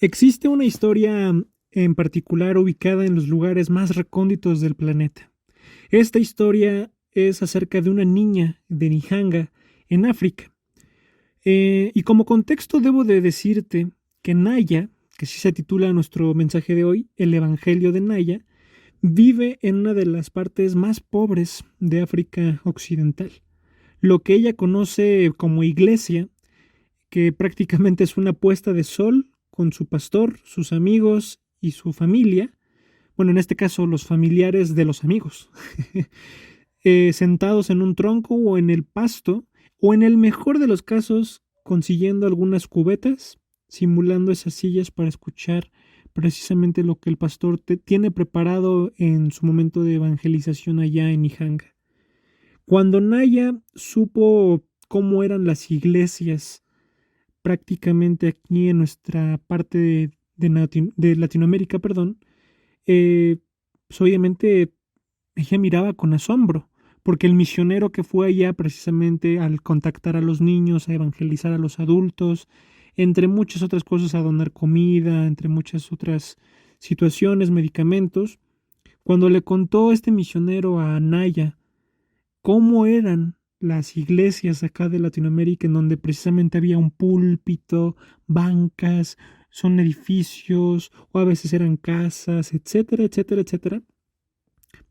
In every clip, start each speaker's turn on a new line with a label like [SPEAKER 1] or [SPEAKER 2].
[SPEAKER 1] Existe una historia en particular ubicada en los lugares más recónditos del planeta. Esta historia es acerca de una niña de Nihanga, en África. Y como contexto debo de decirte que Naya, que sí se titula nuestro mensaje de hoy, el Evangelio de Naya, vive en una de las partes más pobres de África Occidental. Lo que ella conoce como iglesia, que prácticamente es una puesta de sol con su pastor, sus amigos y su familia, bueno, en este caso los familiares de los amigos, sentados en un tronco o en el pasto, o en el mejor de los casos, consiguiendo algunas cubetas, simulando esas sillas para escuchar precisamente lo que el pastor tiene preparado en su momento de evangelización allá en Ijanga. Cuando Naya supo cómo eran las iglesias prácticamente aquí en nuestra parte de Latinoamérica, perdón, eh, pues obviamente ella miraba con asombro, porque el misionero que fue allá precisamente al contactar a los niños, a evangelizar a los adultos, entre muchas otras cosas, a donar comida, entre muchas otras situaciones, medicamentos, cuando le contó este misionero a Anaya cómo eran las iglesias acá de Latinoamérica, en donde precisamente había un púlpito, bancas, son edificios, o a veces eran casas, etcétera, etcétera, etcétera,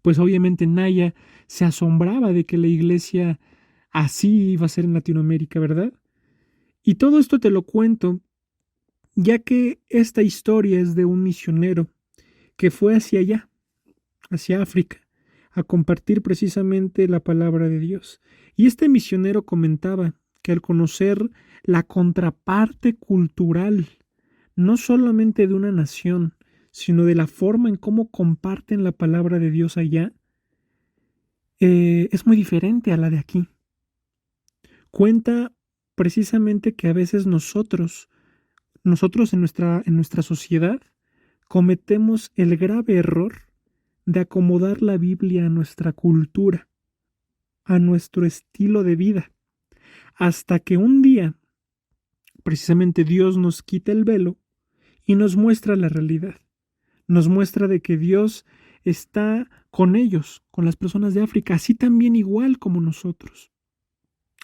[SPEAKER 1] pues obviamente Naya se asombraba de que la iglesia así iba a ser en Latinoamérica, ¿verdad? Y todo esto te lo cuento, ya que esta historia es de un misionero que fue hacia allá, hacia África, a compartir precisamente la palabra de Dios. Y este misionero comentaba que al conocer la contraparte cultural, no solamente de una nación, sino de la forma en cómo comparten la palabra de Dios allá, es muy diferente a la de aquí. Cuenta precisamente que a veces nosotros en nuestra sociedad, cometemos el grave error de acomodar la Biblia a nuestra cultura, a nuestro estilo de vida, hasta que un día, precisamente Dios nos quita el velo y nos muestra la realidad. Nos muestra de que Dios está con ellos, con las personas de África, así también igual como nosotros.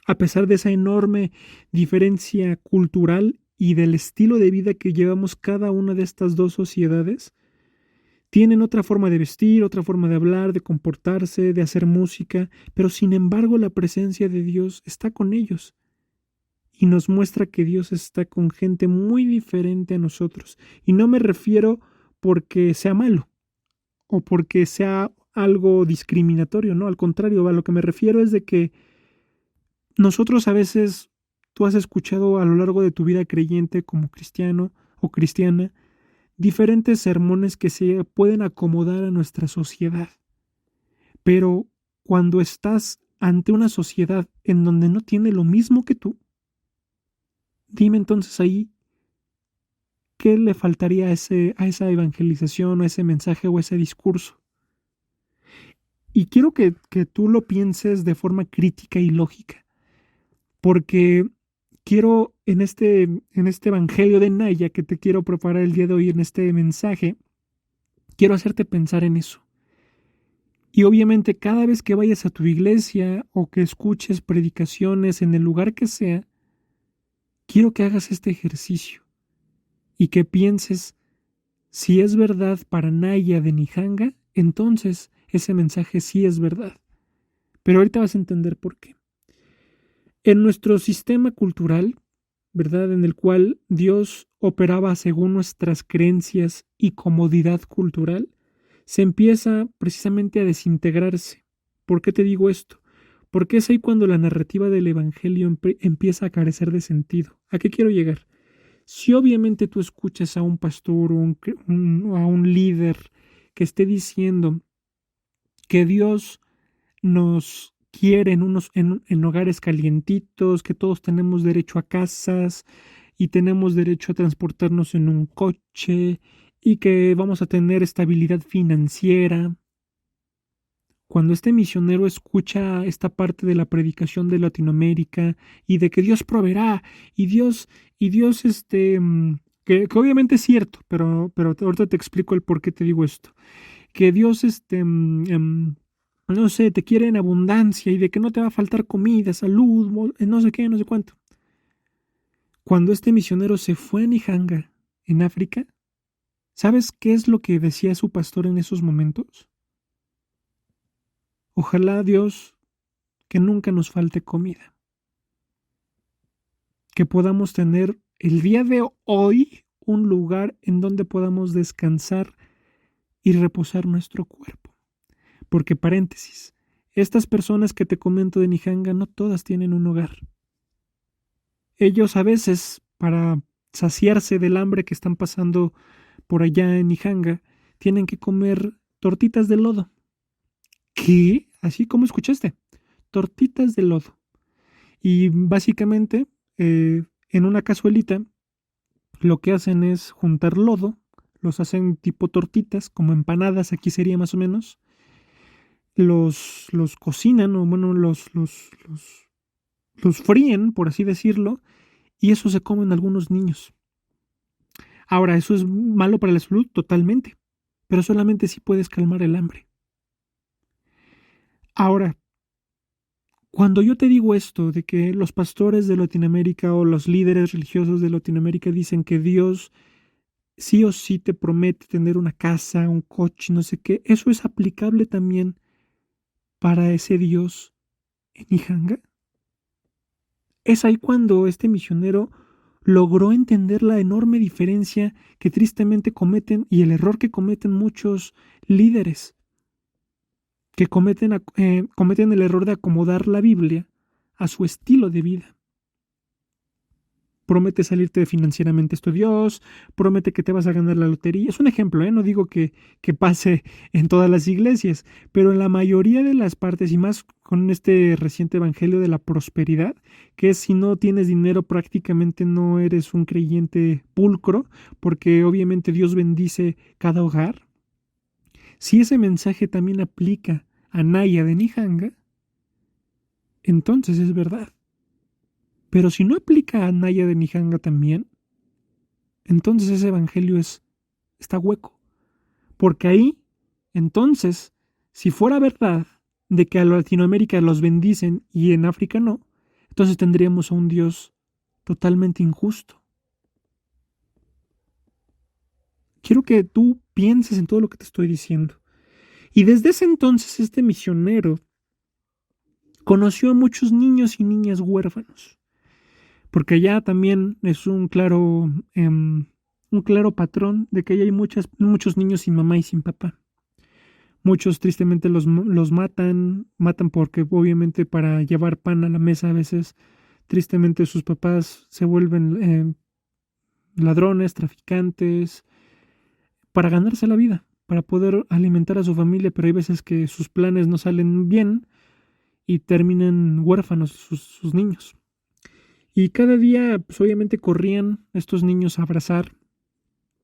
[SPEAKER 1] A pesar de esa enorme diferencia cultural y del estilo de vida que llevamos cada una de estas dos sociedades, tienen otra forma de vestir, otra forma de hablar, de comportarse, de hacer música, pero sin embargo la presencia de Dios está con ellos y nos muestra que Dios está con gente muy diferente a nosotros. Y no me refiero porque sea malo o porque sea algo discriminatorio, no, al contrario, a lo que me refiero es de que nosotros a veces, tú has escuchado a lo largo de tu vida creyente como cristiano o cristiana, diferentes sermones que se pueden acomodar a nuestra sociedad. Pero cuando estás ante una sociedad en donde no tiene lo mismo que tú, dime entonces ahí qué le faltaría a esa evangelización, a ese mensaje o a ese discurso. Y quiero que tú lo pienses de forma crítica y lógica, porque quiero en este evangelio de Naya que te quiero preparar el día de hoy, en este mensaje, quiero hacerte pensar en eso. Y obviamente cada vez que vayas a tu iglesia o que escuches predicaciones en el lugar que sea, quiero que hagas este ejercicio y que pienses si es verdad para Naya de Nihanga, entonces ese mensaje sí es verdad. Pero ahorita vas a entender por qué. En nuestro sistema cultural, ¿verdad? En el cual Dios operaba según nuestras creencias y comodidad cultural, se empieza precisamente a desintegrarse. ¿Por qué te digo esto? Porque es ahí cuando la narrativa del Evangelio empieza a carecer de sentido. ¿A qué quiero llegar? Si obviamente tú escuchas a un pastor o a un líder que esté diciendo que Dios nos quiere en hogares calientitos, que todos tenemos derecho a casas y tenemos derecho a transportarnos en un coche y que vamos a tener estabilidad financiera. Cuando este misionero escucha esta parte de la predicación de Latinoamérica y de que Dios proveerá y Dios que obviamente es cierto, pero ahorita te explico el por qué te digo esto. Que Dios, no sé, te quiere en abundancia y de que no te va a faltar comida, salud, no sé qué, no sé cuánto. Cuando este misionero se fue a Nihanga, en África, ¿sabes qué es lo que decía su pastor en esos momentos? Ojalá Dios que nunca nos falte comida, que podamos tener el día de hoy un lugar en donde podamos descansar y reposar nuestro cuerpo. Porque paréntesis, estas personas que te comento de Nihanga no todas tienen un hogar. Ellos a veces, para saciarse del hambre que están pasando por allá en Nihanga, tienen que comer tortitas de lodo. ¿Qué? Así como escuchaste, tortitas de lodo. Y básicamente, en una cazuelita, lo que hacen es juntar lodo, los hacen tipo tortitas, como empanadas, aquí sería más o menos, los cocinan, o bueno, los fríen, por así decirlo, y eso se comen algunos niños. Ahora, ¿eso es malo para la salud? Totalmente, pero solamente si puedes calmar el hambre. Ahora, cuando yo te digo esto de que los pastores de Latinoamérica o los líderes religiosos de Latinoamérica dicen que Dios sí o sí te promete tener una casa, un coche, no sé qué, ¿eso es aplicable también para ese Dios en Ijanga? Es ahí cuando este misionero logró entender la enorme diferencia que tristemente cometen y el error que cometen muchos líderes, que cometen el error de acomodar la Biblia a su estilo de vida. Promete salirte financieramente esto Dios, promete que te vas a ganar la lotería. Es un ejemplo, ¿eh? No digo que pase en todas las iglesias, pero en la mayoría de las partes, y más con este reciente evangelio de la prosperidad, que es si no tienes dinero prácticamente no eres un creyente pulcro, porque obviamente Dios bendice cada hogar. Si ese mensaje también aplica a Naya de Nihanga, entonces es verdad. Pero si no aplica a Naya de Nihanga también, entonces ese evangelio está hueco. Porque ahí, entonces, si fuera verdad de que a Latinoamérica los bendicen y en África no, entonces tendríamos a un Dios totalmente injusto. Quiero que tú pienses en todo lo que te estoy diciendo. Y desde ese entonces este misionero conoció a muchos niños y niñas huérfanos. Porque allá también es un claro patrón de que allá hay muchos niños sin mamá y sin papá. Muchos tristemente los matan porque obviamente para llevar pan a la mesa a veces tristemente sus papás se vuelven ladrones, traficantes, para ganarse la vida, para poder alimentar a su familia, pero hay veces que sus planes no salen bien y terminan huérfanos sus niños. Y cada día, pues obviamente corrían estos niños a abrazar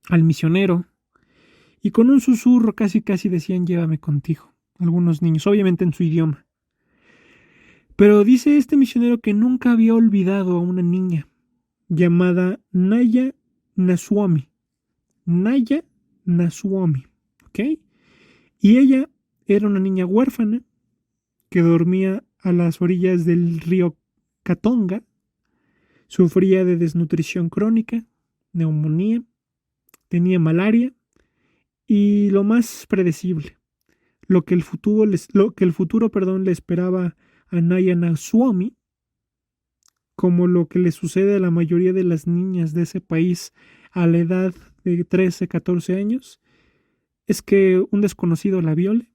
[SPEAKER 1] al misionero y con un susurro casi casi decían llévame contigo. Algunos niños, obviamente en su idioma. Pero dice este misionero que nunca había olvidado a una niña llamada Naya Nasuami. Naya Nasuami, ¿ok? Y ella era una niña huérfana que dormía a las orillas del río Katonga, sufría de desnutrición crónica, neumonía, tenía malaria y lo más predecible, lo que el futuro, perdón, le esperaba a Naya Nasuami, como lo que le sucede a la mayoría de las niñas de ese país a la edad de 13, 14 años, es que un desconocido la viole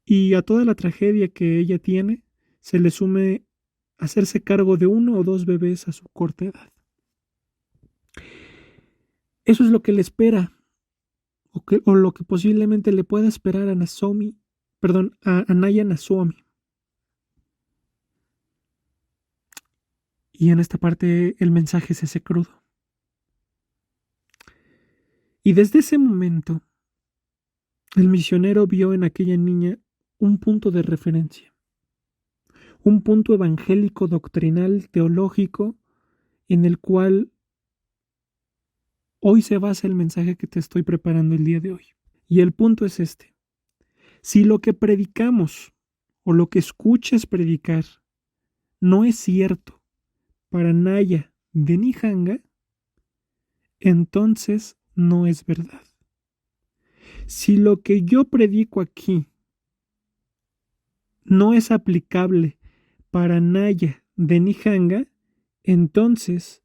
[SPEAKER 1] y a toda la tragedia que ella tiene se le sume hacerse cargo de uno o dos bebés a su corta edad. Eso es lo que le espera, o lo que posiblemente le pueda esperar a a Naya Nasuami. Y en esta parte el mensaje se hace crudo. Y desde ese momento, el misionero vio en aquella niña un punto de referencia, un punto evangélico, doctrinal, teológico, en el cual Hoy se basa el mensaje que te estoy preparando el día de hoy. Y el punto es este. Si lo que predicamos o lo que escuchas predicar no es cierto para Naya de Nijanga, entonces no es verdad. Si lo que yo predico aquí no es aplicable para Naya de Nijanga, entonces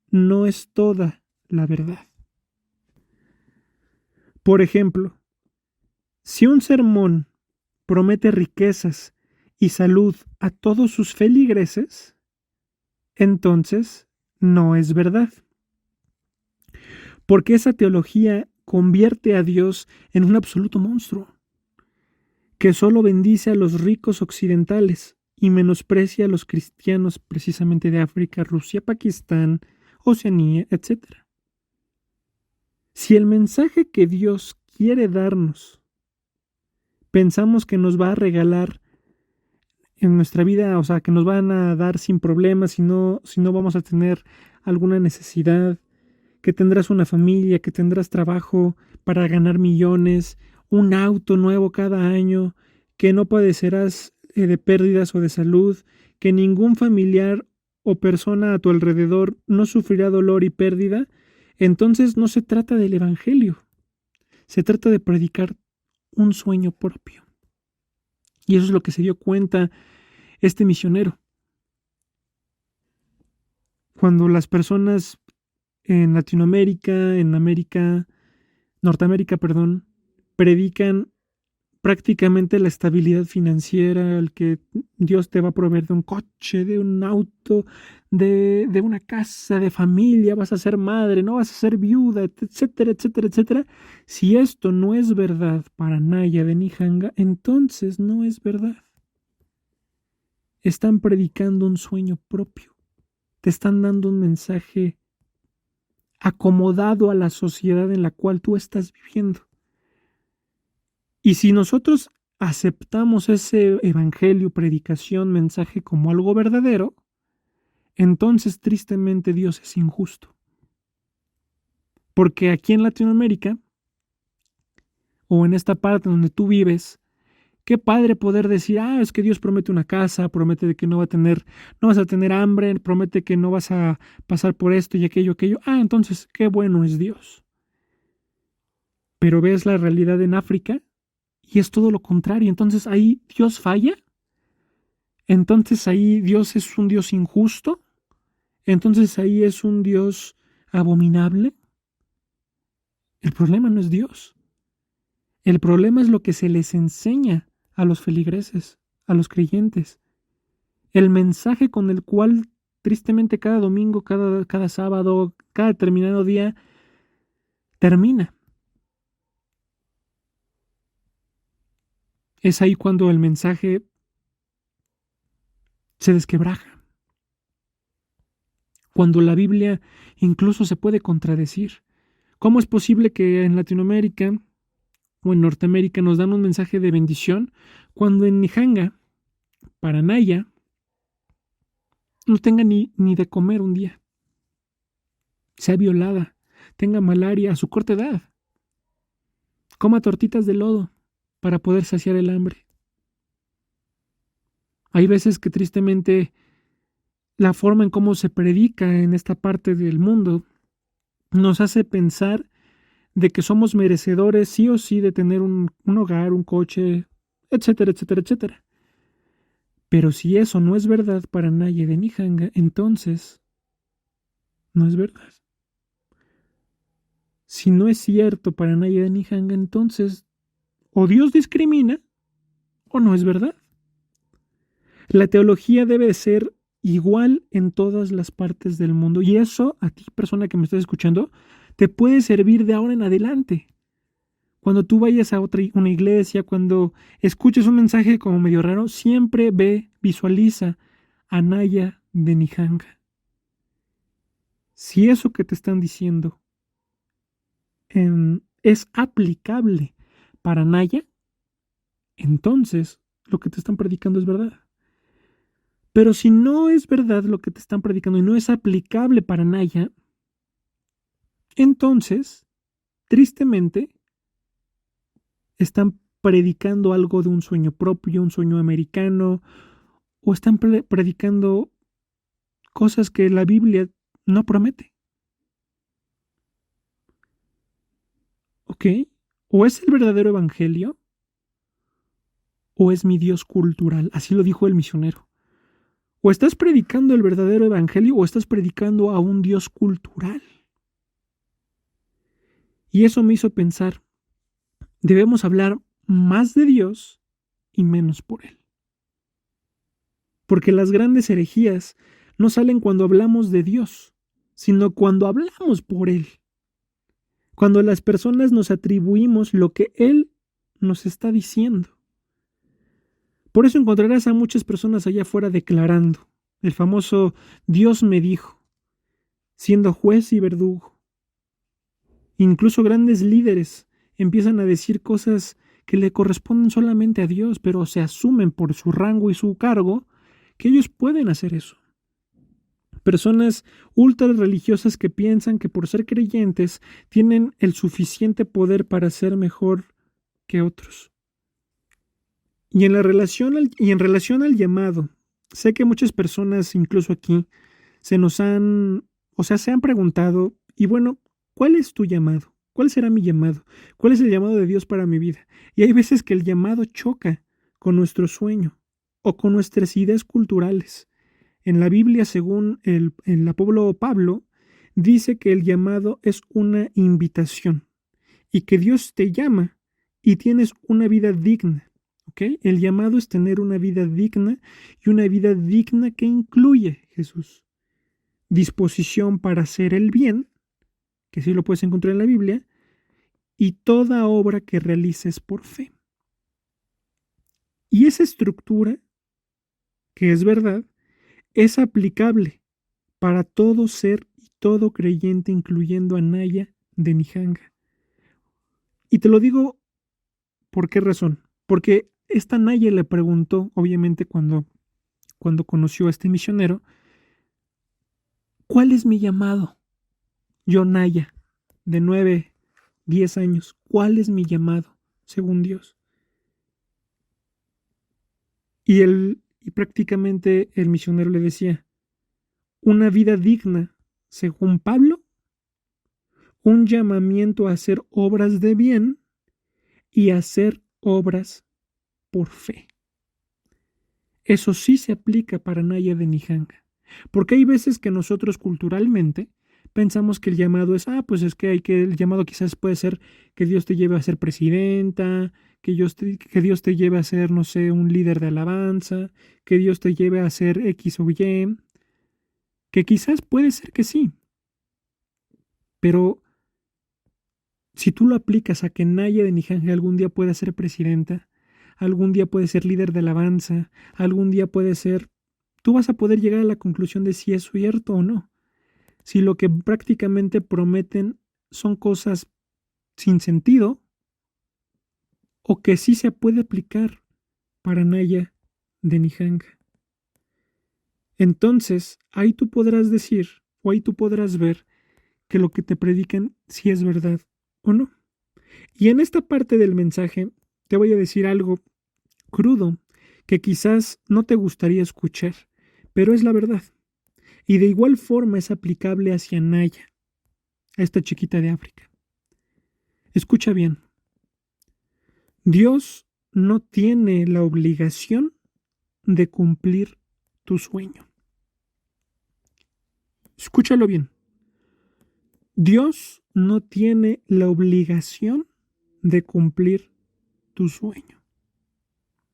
[SPEAKER 1] no es toda la verdad. Por ejemplo, si un sermón promete riquezas y salud a todos sus feligreses, entonces no es verdad. Porque esa teología convierte a Dios en un absoluto monstruo, que solo bendice a los ricos occidentales y menosprecia a los cristianos precisamente de África, Rusia, Pakistán, Oceanía, etc. Si el mensaje que Dios quiere darnos pensamos que nos va a regalar en nuestra vida, o sea, que nos van a dar sin problemas, si no vamos a tener alguna necesidad, que tendrás una familia, que tendrás trabajo para ganar millones, un auto nuevo cada año, que no padecerás de pérdidas o de salud, que ningún familiar o persona a tu alrededor no sufrirá dolor y pérdida, entonces no se trata del Evangelio, se trata de predicar un sueño propio. Y eso es lo que se dio cuenta este misionero. Cuando las personas en Latinoamérica, en Norteamérica, perdón, predican prácticamente la estabilidad financiera, el que Dios te va a proveer de un coche, de un auto, de una casa, de familia, vas a ser madre, no vas a ser viuda, etcétera, etcétera, etcétera. Si esto no es verdad para Naya de Nijanga, entonces no es verdad. Están predicando un sueño propio. Te están dando un mensaje acomodado a la sociedad en la cual tú estás viviendo. Y si nosotros aceptamos ese evangelio, predicación, mensaje como algo verdadero, entonces tristemente Dios es injusto. Porque aquí en Latinoamérica, o en esta parte donde tú vives, qué padre poder decir, es que Dios promete una casa, promete de que no vas a tener hambre, promete que no vas a pasar por esto y aquello. Entonces qué bueno es Dios. Pero ves la realidad en África y es todo lo contrario. Entonces ahí Dios falla. Entonces ahí Dios es un Dios injusto. Entonces ahí es un Dios abominable. El problema no es Dios. El problema es lo que se les enseña a los feligreses, a los creyentes. El mensaje con el cual tristemente cada domingo, cada sábado, cada determinado día termina. Es ahí cuando el mensaje se desquebraja. Cuando la Biblia incluso se puede contradecir. ¿Cómo es posible que en Latinoamérica o en Norteamérica nos dan un mensaje de bendición cuando en Nijanga, para Naya, no tenga ni de comer un día? Sea violada, tenga malaria a su corta edad, coma tortitas de lodo para poder saciar el hambre. Hay veces que tristemente la forma en cómo se predica en esta parte del mundo nos hace pensar de que somos merecedores sí o sí de tener un hogar, un coche, etcétera, etcétera, etcétera. Pero si eso no es verdad para Naya de Nijanga, entonces no es verdad. Si no es cierto para Naya de Nijanga, entonces o Dios discrimina o no es verdad. La teología debe ser igual en todas las partes del mundo. Y eso, a ti, persona que me estás escuchando, te puede servir de ahora en adelante. Cuando tú vayas a una iglesia, cuando escuches un mensaje como medio raro, siempre visualiza a Naya de Nijanga. Si eso que te están diciendo es aplicable para Naya, entonces lo que te están predicando es verdad. Pero si no es verdad lo que te están predicando y no es aplicable para Naya, Entonces, tristemente, están predicando algo de un sueño propio, un sueño americano, o están predicando cosas que la Biblia no promete. ¿Ok? O es el verdadero evangelio, o es mi Dios cultural. Así lo dijo el misionero. O estás predicando el verdadero evangelio, o estás predicando a un Dios cultural. Y eso me hizo pensar, debemos hablar más de Dios y menos por Él. Porque las grandes herejías no salen cuando hablamos de Dios, sino cuando hablamos por Él. Cuando las personas nos atribuimos lo que Él nos está diciendo. Por eso encontrarás a muchas personas allá afuera declarando el famoso Dios me dijo, siendo juez y verdugo. Incluso grandes líderes empiezan a decir cosas que le corresponden solamente a Dios, pero se asumen por su rango y su cargo que ellos pueden hacer eso. Personas ultra religiosas que piensan que por ser creyentes tienen el suficiente poder para ser mejor que otros. Y en relación al llamado, sé que muchas personas, incluso aquí, se han preguntado, y bueno, ¿cuál es tu llamado? ¿Cuál será mi llamado? ¿Cuál es el llamado de Dios para mi vida? Y hay veces que el llamado choca con nuestro sueño o con nuestras ideas culturales. En la Biblia, según el apóstol Pablo, dice que el llamado es una invitación y que Dios te llama y tienes una vida digna. ¿Okay? El llamado es tener una vida digna y una vida digna que incluye, Jesús, disposición para hacer el bien, que sí lo puedes encontrar en la Biblia, y toda obra que realices por fe. Y esa estructura, que es verdad, es aplicable para todo ser y todo creyente, incluyendo a Naya de Nijanga. Y te lo digo, ¿por qué razón? Porque esta Naya le preguntó, obviamente cuando conoció a este misionero, ¿cuál es mi llamado? Yo, Naya, de 9, 10 años, ¿cuál es mi llamado, según Dios? Y prácticamente el misionero le decía, una vida digna, según Pablo, un llamamiento a hacer obras de bien y hacer obras por fe. Eso sí se aplica para Naya de Nijanga. Porque hay veces que nosotros culturalmente pensamos que el llamado es, pues es que el llamado quizás puede ser que Dios te lleve a ser presidenta, que Dios te lleve a ser, no sé, un líder de alabanza, que Dios te lleve a ser X o Y, que quizás puede ser que sí. Pero si tú lo aplicas a que Naya de Nijanga algún día pueda ser presidenta, algún día puede ser líder de alabanza, algún día puede ser, tú vas a poder llegar a la conclusión de si es cierto o no. Si lo que prácticamente prometen son cosas sin sentido o que sí se puede aplicar para Naya de Nijanga. Entonces, ahí tú podrás decir o ahí tú podrás ver que lo que te predican sí es verdad o no. Y en esta parte del mensaje te voy a decir algo crudo que quizás no te gustaría escuchar, pero es la verdad. Y de igual forma es aplicable hacia Naya, esta chiquita de África. Escucha bien. Dios no tiene la obligación de cumplir tu sueño. Escúchalo bien. Dios no tiene la obligación de cumplir tu sueño.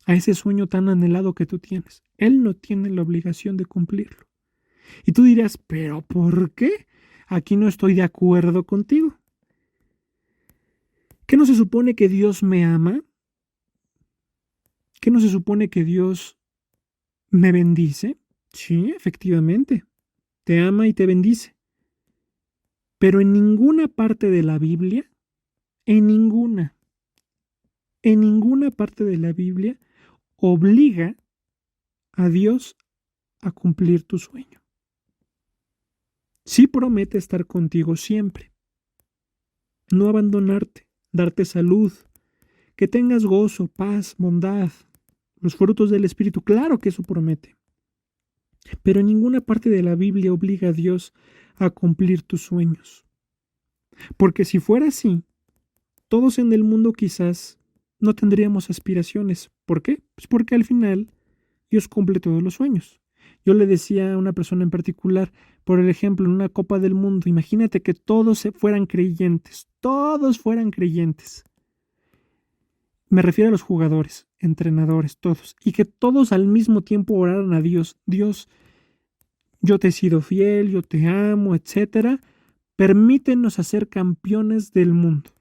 [SPEAKER 1] A ese sueño tan anhelado que tú tienes. Él no tiene la obligación de cumplirlo. Y tú dirás, ¿pero por qué? Aquí no estoy de acuerdo contigo. ¿Qué no se supone que Dios me ama? ¿Qué no se supone que Dios me bendice? Sí, efectivamente. Te ama y te bendice. Pero en ninguna parte de la Biblia, en ninguna parte de la Biblia obliga a Dios a cumplir tu sueño. Sí promete estar contigo siempre, no abandonarte, darte salud, que tengas gozo, paz, bondad, los frutos del Espíritu. Claro que eso promete. Pero en ninguna parte de la Biblia obliga a Dios a cumplir tus sueños. Porque si fuera así, todos en el mundo quizás no tendríamos aspiraciones. ¿Por qué? Pues porque al final Dios cumple todos los sueños. Yo le decía a una persona en particular, por ejemplo, en una Copa del Mundo, imagínate que fueran creyentes, todos fueran creyentes. Me refiero a los jugadores, entrenadores, todos, y que todos al mismo tiempo oraran a Dios. Dios, yo te he sido fiel, yo te amo, etcétera. Permítenos hacer campeones del mundo.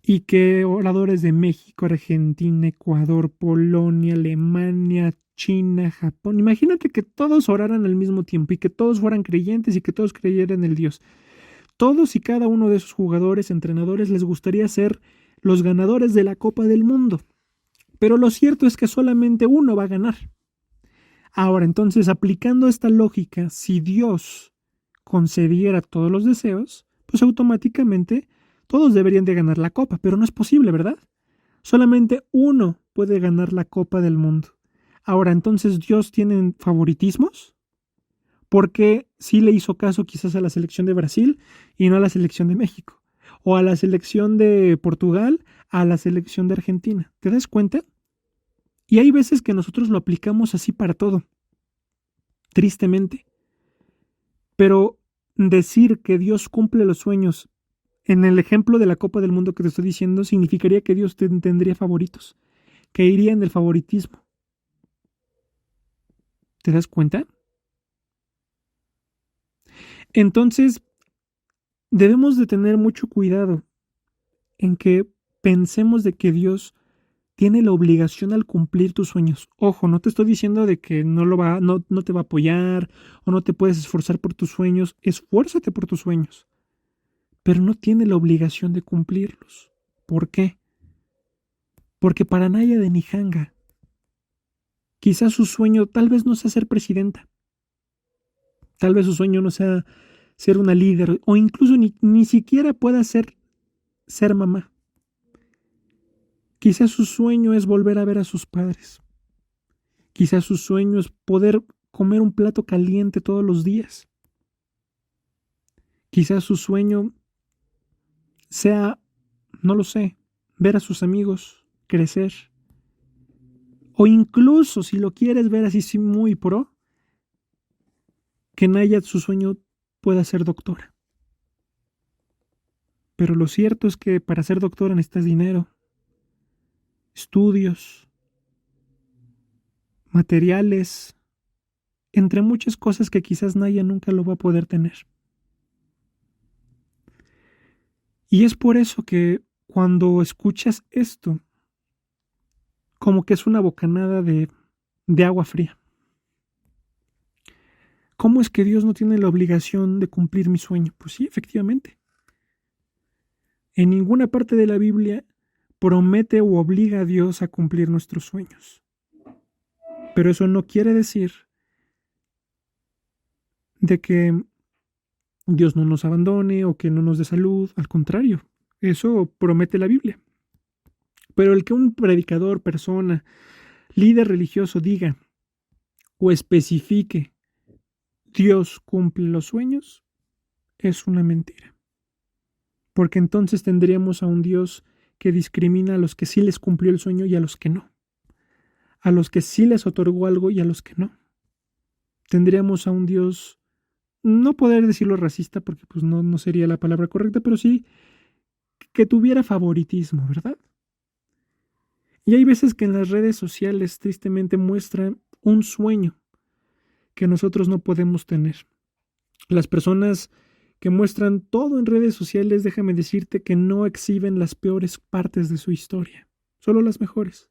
[SPEAKER 1] Y que oradores de México, Argentina, Ecuador, Polonia, Alemania, China, Japón. Imagínate que todos oraran al mismo tiempo y que todos fueran creyentes y que todos creyeran en el Dios. Todos y cada uno de esos jugadores, entrenadores, les gustaría ser los ganadores de la Copa del Mundo. Pero lo cierto es que solamente uno va a ganar. Ahora, entonces, aplicando esta lógica, si Dios concediera todos los deseos, pues automáticamente todos deberían de ganar la copa, pero no es posible, ¿verdad? Solamente uno puede ganar la Copa del Mundo. Ahora, entonces, ¿Dios tiene favoritismos? Porque sí le hizo caso quizás a la selección de Brasil y no a la selección de México. O a la selección de Portugal, a la selección de Argentina. ¿Te das cuenta? Y hay veces que nosotros lo aplicamos así para todo. Tristemente. Pero decir que Dios cumple los sueños en el ejemplo de la Copa del Mundo que te estoy diciendo significaría que Dios tendría favoritos, que iría en el favoritismo. ¿Te das cuenta? Entonces, debemos de tener mucho cuidado en que pensemos de que Dios tiene la obligación al cumplir tus sueños. Ojo, no te estoy diciendo de que no te va a apoyar o no te puedes esforzar por tus sueños. Esfuérzate por tus sueños, pero no tiene la obligación de cumplirlos. ¿Por qué? Porque para Naya de Nijanga, quizás su sueño tal vez no sea ser presidenta, tal vez su sueño no sea ser una líder o incluso ni siquiera pueda ser mamá. Quizás su sueño es volver a ver a sus padres. Quizás su sueño es poder comer un plato caliente todos los días. Quizás su sueño sea, no lo sé, ver a sus amigos crecer. O incluso, si lo quieres ver así sí, muy pro, que Naya su sueño pueda ser doctora. Pero lo cierto es que para ser doctora necesitas dinero, estudios, materiales, entre muchas cosas que quizás Naya nunca lo va a poder tener. Y es por eso que cuando escuchas esto, como que es una bocanada de agua fría. ¿Cómo es que Dios no tiene la obligación de cumplir mi sueño? Pues sí, efectivamente. En ninguna parte de la Biblia promete o obliga a Dios a cumplir nuestros sueños. Pero eso no quiere decir de que Dios no nos abandone o que no nos dé salud. Al contrario, eso promete la Biblia. Pero el que un predicador, persona, líder religioso diga o especifique Dios cumple los sueños, es una mentira. Porque entonces tendríamos a un Dios que discrimina a los que sí les cumplió el sueño y a los que no. A los que sí les otorgó algo y a los que no. Tendríamos a un Dios, no poder decirlo racista porque pues no sería la palabra correcta, pero sí que tuviera favoritismo, ¿verdad? Y hay veces que en las redes sociales tristemente muestran un sueño que nosotros no podemos tener. Las personas que muestran todo en redes sociales, déjame decirte que no exhiben las peores partes de su historia, solo las mejores.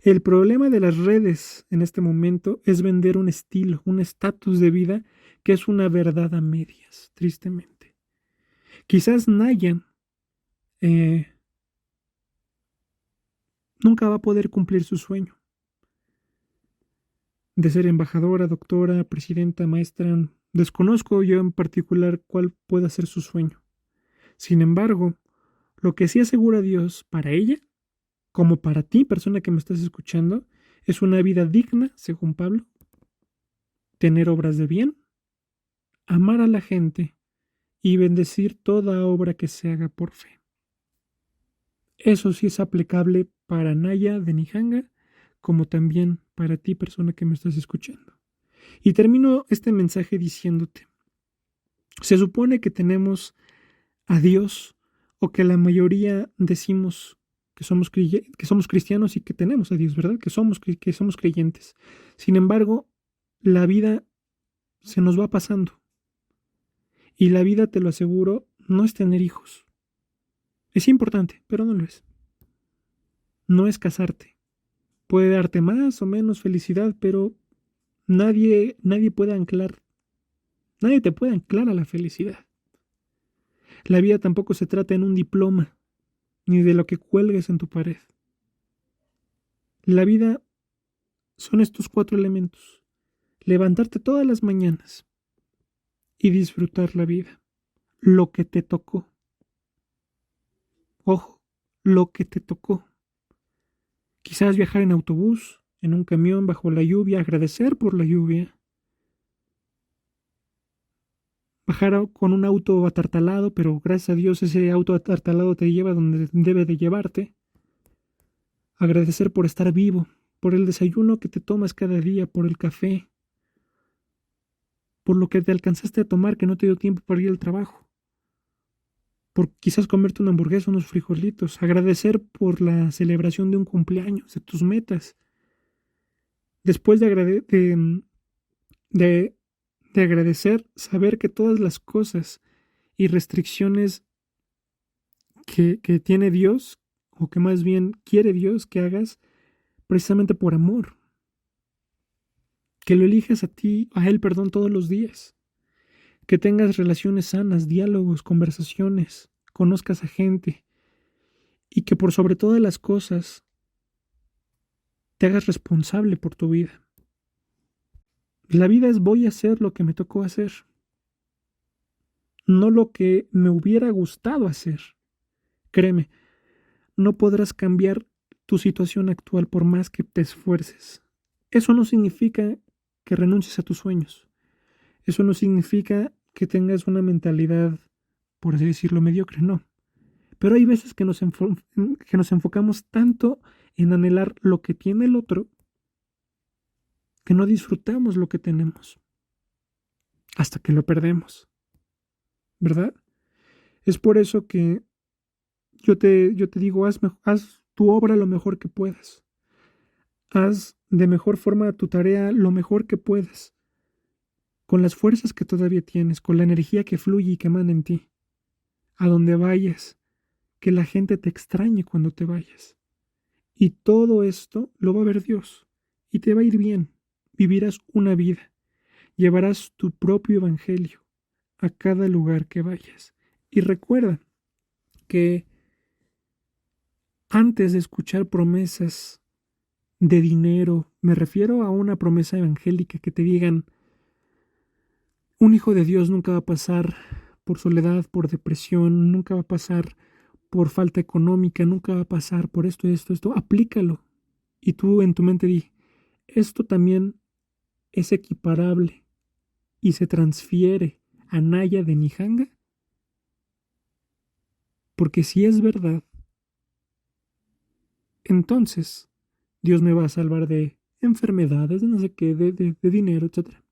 [SPEAKER 1] El problema de las redes en este momento es vender un estilo, un estatus de vida que es una verdad a medias, tristemente. Quizás Naya nunca va a poder cumplir su sueño de ser embajadora, doctora, presidenta, maestra. Desconozco yo en particular cuál pueda ser su sueño. Sin embargo, lo que sí asegura Dios para ella, como para ti, persona que me estás escuchando, es una vida digna, según Pablo, tener obras de bien, amar a la gente y bendecir toda obra que se haga por fe. Eso sí es aplicable para Naya de Nijanga, como también para ti, persona que me estás escuchando. Y termino este mensaje diciéndote, se supone que tenemos a Dios, o que la mayoría decimos que somos cristianos y que tenemos a Dios, ¿verdad? Que somos creyentes. Sin embargo, la vida se nos va pasando. Y la vida, te lo aseguro, no es tener hijos. Es importante, pero no lo es. No es casarte. Puede darte más o menos felicidad, pero nadie puede anclar, nadie te puede anclar a la felicidad. La vida tampoco se trata en un diploma, ni de lo que cuelgues en tu pared. La vida son estos 4 elementos. Levantarte todas las mañanas y disfrutar la vida. Lo que te tocó. Ojo, lo que te tocó. Quizás viajar en autobús, en un camión bajo la lluvia, agradecer por la lluvia. Bajar con un auto atartalado, pero gracias a Dios ese auto atartalado te lleva donde debe de llevarte. Agradecer por estar vivo, por el desayuno que te tomas cada día, por el café, por lo que te alcanzaste a tomar que no te dio tiempo para ir al trabajo, por quizás comerte una hamburguesa, unos frijolitos, agradecer por la celebración de un cumpleaños, de tus metas. Después de, de agradecer, saber que todas las cosas y restricciones que tiene Dios, o que más bien quiere Dios que hagas, precisamente por amor. Que lo elijas a Él, perdón, todos los días. Que tengas relaciones sanas, diálogos, conversaciones, conozcas a gente. Y que por sobre todas las cosas te hagas responsable por tu vida. La vida es voy a hacer lo que me tocó hacer, no lo que me hubiera gustado hacer. Créeme, no podrás cambiar tu situación actual por más que te esfuerces. Eso no significa que renuncies a tus sueños. Eso no significa que tengas una mentalidad, por así decirlo, mediocre, no. Pero hay veces que que nos enfocamos tanto en anhelar lo que tiene el otro que no disfrutamos lo que tenemos hasta que lo perdemos, ¿verdad? Es por eso que yo te digo, haz tu obra lo mejor que puedas. Haz de mejor forma tu tarea lo mejor que puedas, con las fuerzas que todavía tienes, con la energía que fluye y que emana en ti. A donde vayas, que la gente te extrañe cuando te vayas. Y todo esto lo va a ver Dios, y te va a ir bien. Vivirás una vida, llevarás tu propio evangelio a cada lugar que vayas. Y recuerda que antes de escuchar promesas de dinero, me refiero a una promesa evangélica que te digan, un hijo de Dios nunca va a pasar por soledad, por depresión, nunca va a pasar por falta económica, nunca va a pasar por esto, aplícalo. Y tú en tu mente di, esto también es equiparable y se transfiere a Naya de Nijanga, porque si es verdad, entonces Dios me va a salvar de enfermedades, de no sé qué, de dinero, etcétera.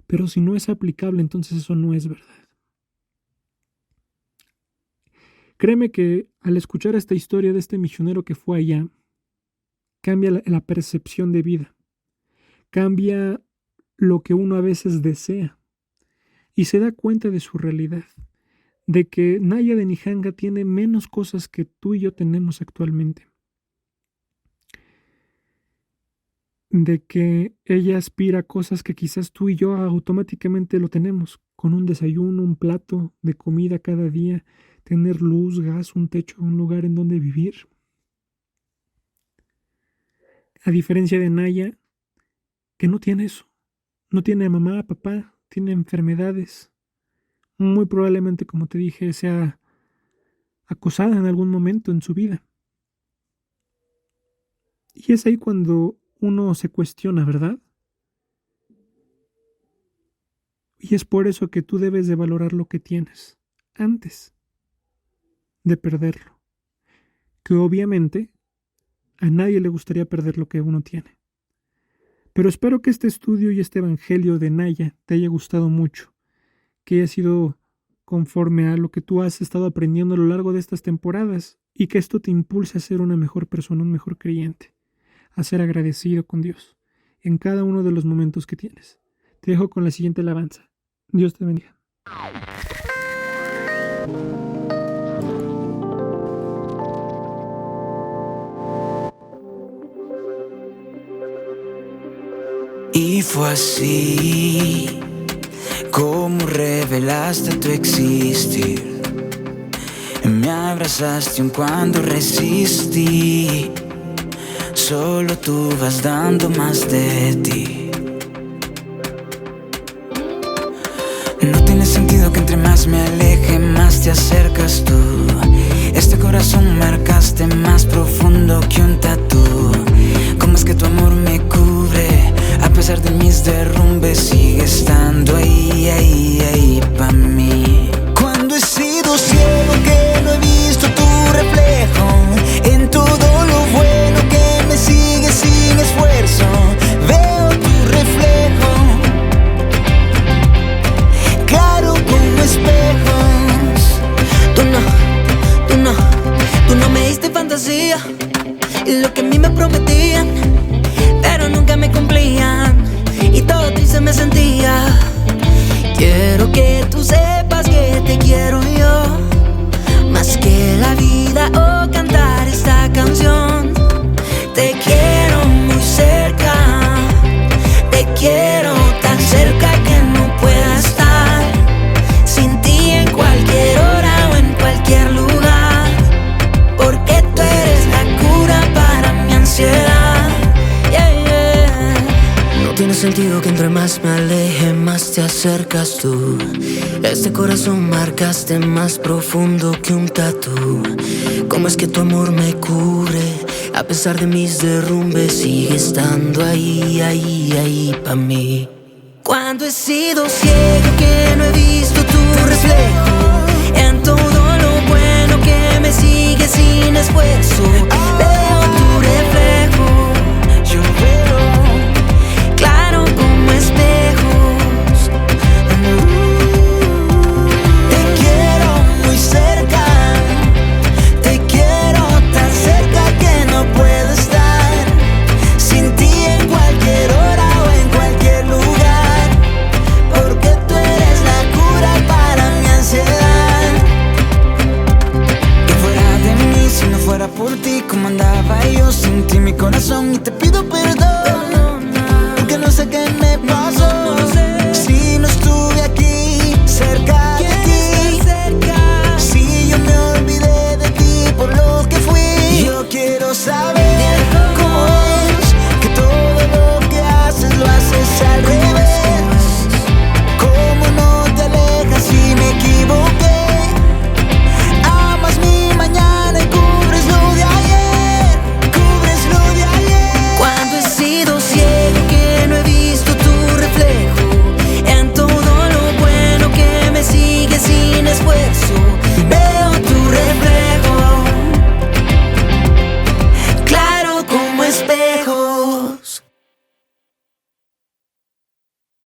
[SPEAKER 1] Pero si no es aplicable, entonces eso no es verdad. Créeme que al escuchar esta historia de este misionero que fue allá, cambia la percepción de vida, cambia lo que uno a veces desea y se da cuenta de su realidad, de que Naya de Nijanga tiene menos cosas que tú y yo tenemos actualmente, de que ella aspira a cosas que quizás tú y yo automáticamente lo tenemos, con un desayuno, un plato de comida cada día, tener luz, gas, un techo, un lugar en donde vivir. A diferencia de Naya, que no tiene eso, no tiene mamá, papá, tiene enfermedades, muy probablemente, como te dije, sea acosada en algún momento en su vida. Y es ahí cuando uno se cuestiona, ¿verdad? Y es por eso que tú debes de valorar lo que tienes antes de perderlo. Que obviamente a nadie le gustaría perder lo que uno tiene. Pero espero que este estudio y este evangelio de Naya te haya gustado mucho, que haya sido conforme a lo que tú has estado aprendiendo a lo largo de estas temporadas y que esto te impulse a ser una mejor persona, un mejor creyente, a ser agradecido con Dios en cada uno de los momentos que tienes. Te dejo con la siguiente alabanza. Dios te bendiga.
[SPEAKER 2] Y fue así como revelaste tu existir. Me abrazaste aun cuando resistí. Solo tú vas dando más de ti. No tiene sentido que entre más me aleje, más te acercas tú. Este corazón marcaste más profundo que un tatú. ¿Cómo es que tu amor me cubre? A pesar de mis derrumbes sigue estando ahí, ahí, ahí pa' mí. Cuando he sido ciego que no he visto tu reflejo, en todo lo bueno que me sigue sin esfuerzo, veo tu reflejo, claro como espejos. Tú no me diste fantasía y lo que a mí me prometían, pero nunca me cumplían y todo triste me sentía. Quiero que tú sepas que te quiero yo, más que la vida o cantar esta canción. Te quiero muy cerca, te quiero tan cerca que no pueda estar sin ti en cualquier hora o en cualquier lugar, porque tú eres la cura para mi ansiedad. No tiene sentido que entre más me aleje, más te acercas tú. Este corazón marcaste más profundo que un tatú. ¿Cómo es que tu amor me cubre? A pesar de mis derrumbes sigue estando ahí, ahí, ahí pa' mí. Cuando he sido ciego que no